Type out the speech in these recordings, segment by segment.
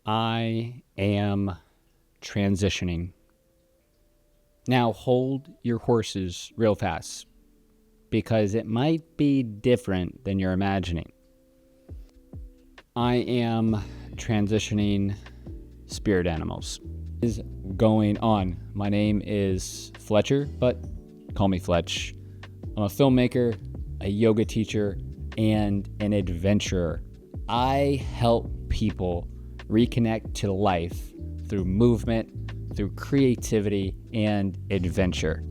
I am transitioning. Now hold your horses real fast because it might be different than you're imagining. I am transitioning spirit animals. What is going on? My name is Fletcher, but call me Fletch. I'm a filmmaker, a yoga teacher, and an adventurer. I help people reconnect to life through movement, through creativity, and adventure.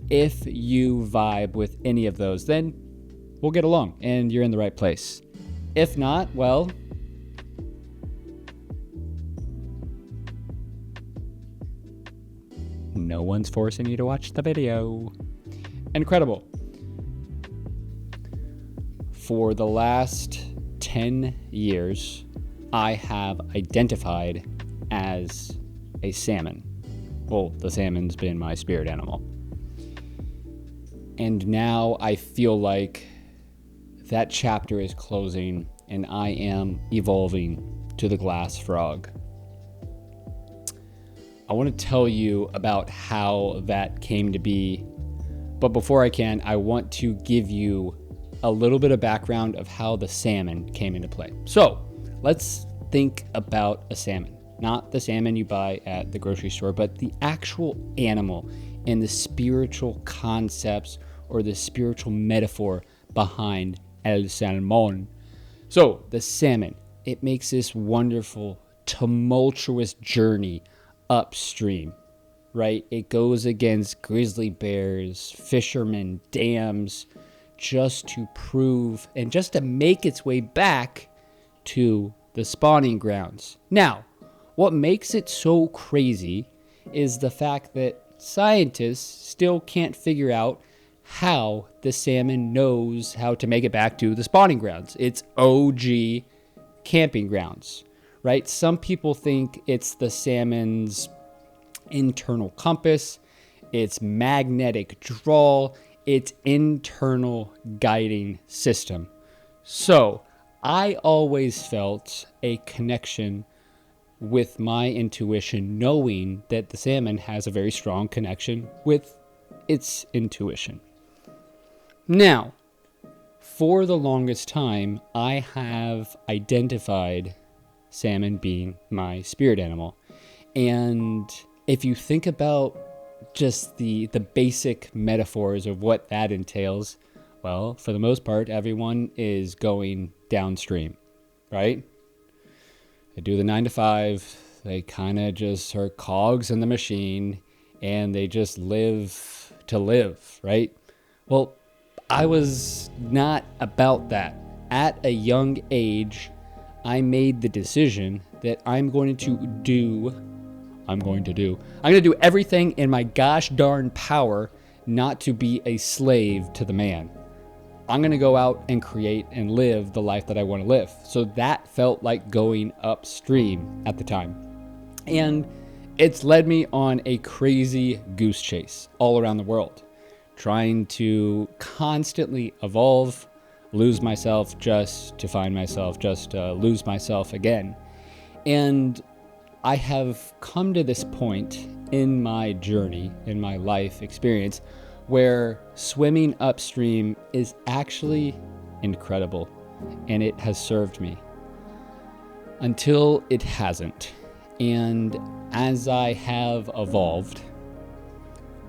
If you vibe with any of those, then we'll get along and you're in the right place. If not, well, no one's forcing you to watch the video. Incredible. For the last 10 years, I have identified as a salmon. Well, the salmon's been my spirit animal. And now I feel like that chapter is closing and I am evolving to the glass frog. I want to tell you about how that came to be. But before I can, I want to give you a little bit of background of how the salmon came into play. So let's think about a salmon. Not the salmon you buy at the grocery store, but the actual animal and the spiritual concepts or the spiritual metaphor behind el salmon. So the salmon, it makes this wonderful, tumultuous journey upstream, right? It goes against grizzly bears, fishermen, dams, just to prove and just to make its way back to the spawning grounds. Now, what makes it so crazy is the fact that scientists still can't figure out how the salmon knows how to make it back to the spawning grounds. It's OG camping grounds, right? Some people think it's the salmon's internal compass, its magnetic draw, its internal guiding system. So I always felt a connection with my intuition, knowing that the salmon has a very strong connection with its intuition. Now, for the longest time, I have identified salmon being my spirit animal. And if you think about just the basic metaphors of what that entails, well, for the most part, everyone is going downstream, right? They do the 9 to 5. They kind of just are cogs in the machine and they just live to live, right? Well, I was not about that. At a young age, I made the decision that I'm going to do everything in my gosh darn power not to be a slave to the man. I'm going to go out and create and live the life that I want to live. So that felt like going upstream at the time. And it's led me on a crazy goose chase all around the world, trying to constantly evolve, lose myself just to find myself, just to lose myself again. And I have come to this point in my journey, in my life experience, where swimming upstream is actually incredible, and it has served me until it hasn't. And as I have evolved,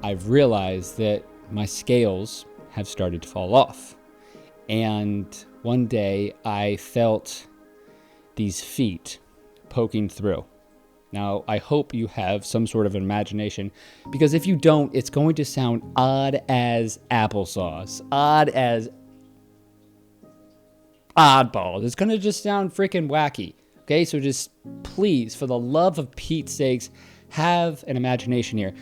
I've realized that my scales have started to fall off. And one day I felt these feet poking through. Now, I hope you have some sort of imagination, because if you don't, it's going to sound odd as applesauce, odd as oddballs. It's going to just sound freaking wacky. Okay, so just please, for the love of Pete's sakes, have an imagination here.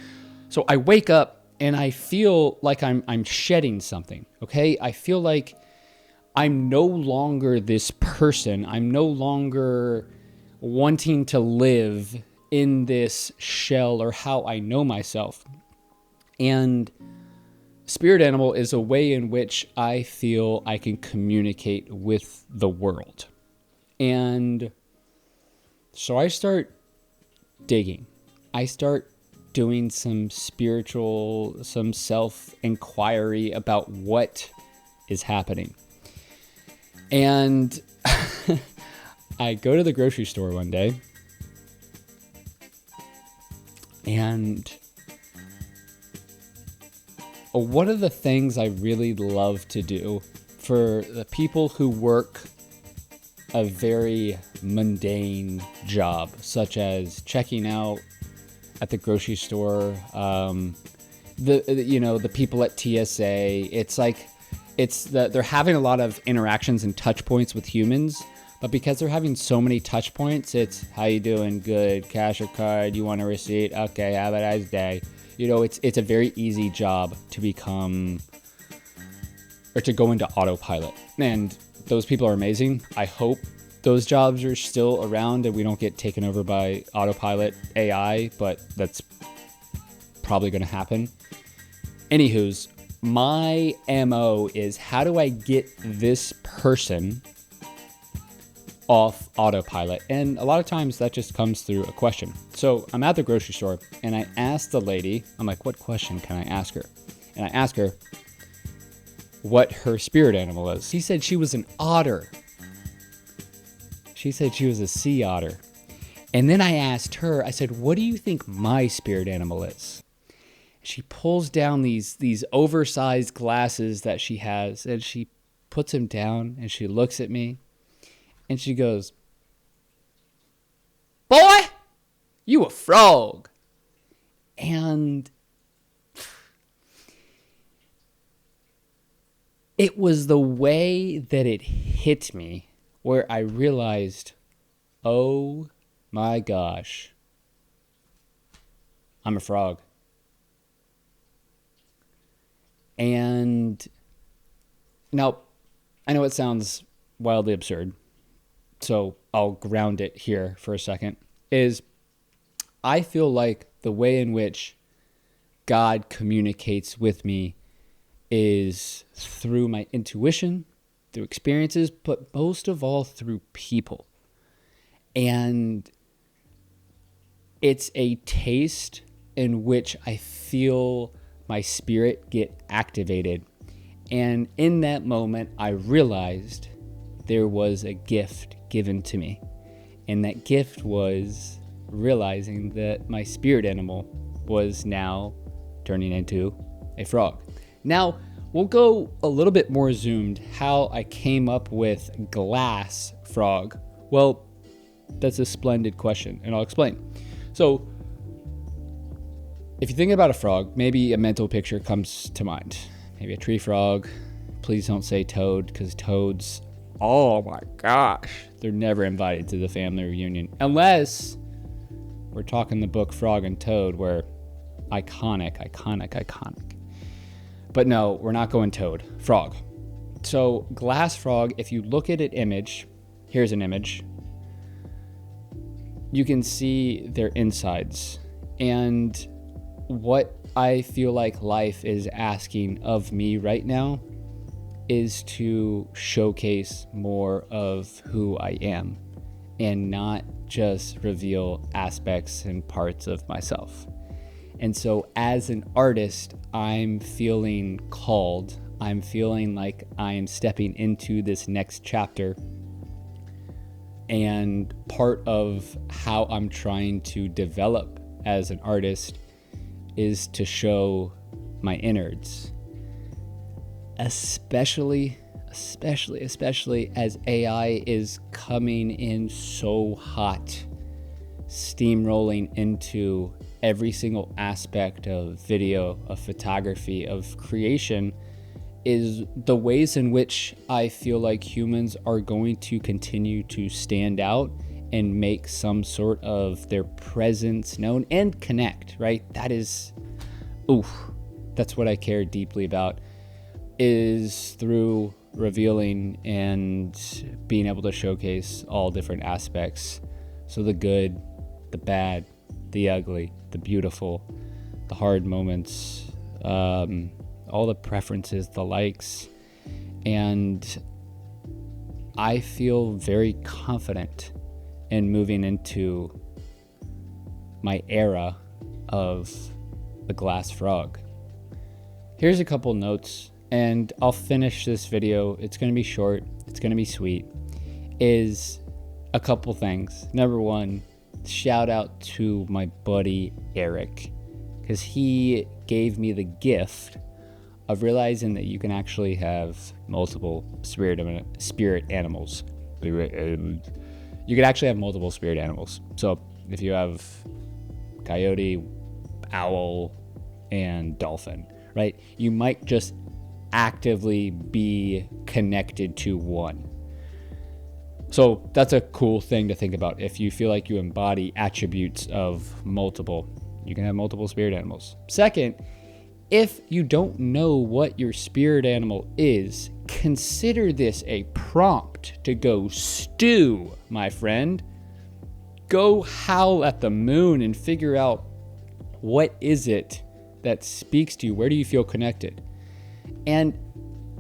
So I wake up and I feel like I'm shedding something. Okay, I feel like I'm no longer this person. I'm no longer wanting to live in this shell or how I know myself. And spirit animal is a way in which I feel I can communicate with the world. And So I start digging. I start doing some self-inquiry about what is happening. And I go to the grocery store one day, and one of the things I really love to do for the people who work a very mundane job, such as checking out at the grocery store, the people at TSA, they're having a lot of interactions and touch points with humans, but because they're having so many touch points, it's how you doing? Good. Cash or card? You want a receipt? Okay. Have a nice day. It's a very easy job to become or to go into autopilot, and those people are amazing. I hope those jobs are still around and we don't get taken over by autopilot AI, but that's probably going to happen. Anywho's, my MO is, how do I get this person off autopilot? And a lot of times that just comes through a question. So I'm at the grocery store and I asked the lady, I'm like, what question can I ask her? And I asked her what her spirit animal is. She said she was an otter. She said she was a sea otter. And then I asked her, I said, what do you think my spirit animal is? She pulls down these oversized glasses that she has, and she puts them down and she looks at me and she goes, boy, you a frog. And it was the way that it hit me where I realized, oh my gosh, I'm a frog. And now, I know it sounds wildly absurd, so I'll ground it here for a second, is I feel like the way in which God communicates with me is through my intuition, through experiences, but most of all through people. And it's a taste in which I feel my spirit get activated. And in that moment, I realized there was a gift given to me. And that gift was realizing that my spirit animal was now turning into a frog. Now, we'll go a little bit more zoomed how I came up with glass frog. Well, that's a splendid question, and I'll explain. So, if you think about a frog, maybe a mental picture comes to mind. Maybe a tree frog. Please don't say toad, because toads, oh my gosh, they're never invited to the family reunion. Unless we're talking the book Frog and Toad, where iconic. But no, we're not going toad. Frog. So glass frog, if you look at an image, here's an image, you can see their insides. And what I feel like life is asking of me right now is to showcase more of who I am and not just reveal aspects and parts of myself. And so as an artist, I'm feeling called. I'm feeling like I am stepping into this next chapter. And part of how I'm trying to develop as an artist is to show my innards. Especially as AI is coming in so hot, steamrolling into every single aspect of video, of photography, of creation, is the ways in which I feel like humans are going to continue to stand out and make some sort of their presence known and connect, right? That's what I care deeply about, is through revealing and being able to showcase all different aspects. So the good, the bad, the ugly, the beautiful, the hard moments, all the preferences, the likes. And I feel very confident and moving into my era of the glass frog. Here's a couple notes, and I'll finish this video. It's going to be short. It's going to be sweet. Is a couple things. Number one, shout out to my buddy Eric, because he gave me the gift of realizing that you can actually have multiple spirit animals. You can actually have multiple spirit animals. So if you have coyote, owl, and dolphin, right? You might just actively be connected to one. So that's a cool thing to think about. If you feel like you embody attributes of multiple, you can have multiple spirit animals. Second, if you don't know what your spirit animal is, consider this a prompt to go stew, my friend. Go howl at the moon and figure out, what is it that speaks to you? Where do you feel connected? And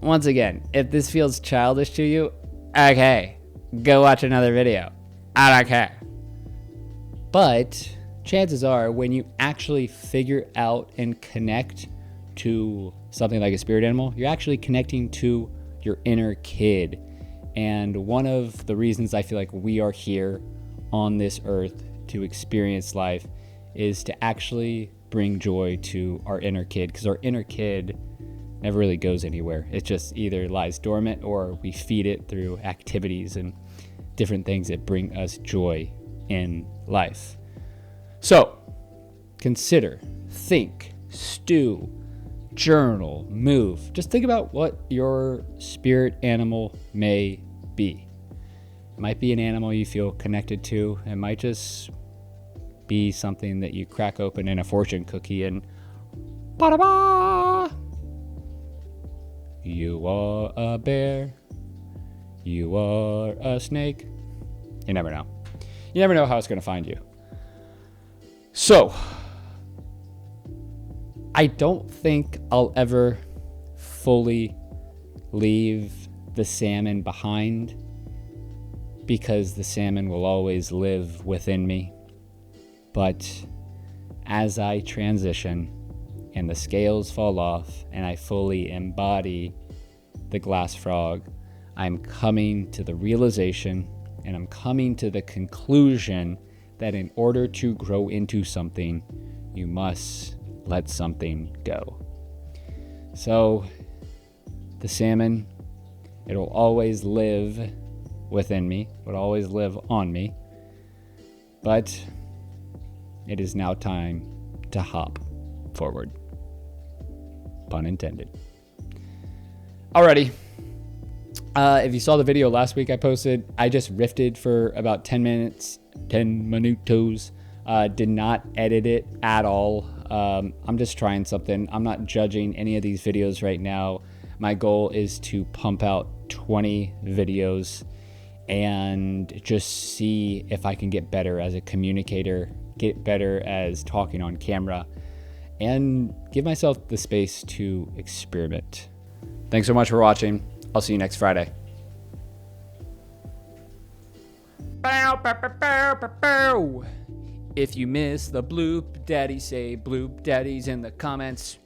once again, if this feels childish to you, okay, go watch another video. I don't care. But chances are, when you actually figure out and connect to something like a spirit animal, you're actually connecting to your inner kid. And one of the reasons I feel like we are here on this earth to experience life is to actually bring joy to our inner kid, because our inner kid never really goes anywhere. It just either lies dormant, or we feed it through activities and different things that bring us joy in life. So consider, think, stew, journal, move. Just think about what your spirit animal may be. It might be an animal you feel connected to. It might just be something that you crack open in a fortune cookie and ba-da-ba! You are a bear. You are a snake. You never know. You never know how it's going to find you. So, I don't think I'll ever fully leave the salmon behind, because the salmon will always live within me. But as I transition and the scales fall off and I fully embody the glass frog, I'm coming to the realization, and I'm coming to the conclusion, that in order to grow into something, you must let something go. So the salmon, it'll always live within me, will always live on me, but it is now time to hop forward. Pun intended. Alrighty. If you saw the video last week I posted, I just riffed for about 10 minutes, 10 minutos. Did not edit it at all. I'm just trying something. I'm not judging any of these videos right now. My goal is to pump out 20 videos and just see if I can get better as a communicator, get better as talking on camera, and give myself the space to experiment. Thanks so much for watching. I'll see you next Friday. If you miss the bloop daddy, say bloop daddies in the comments.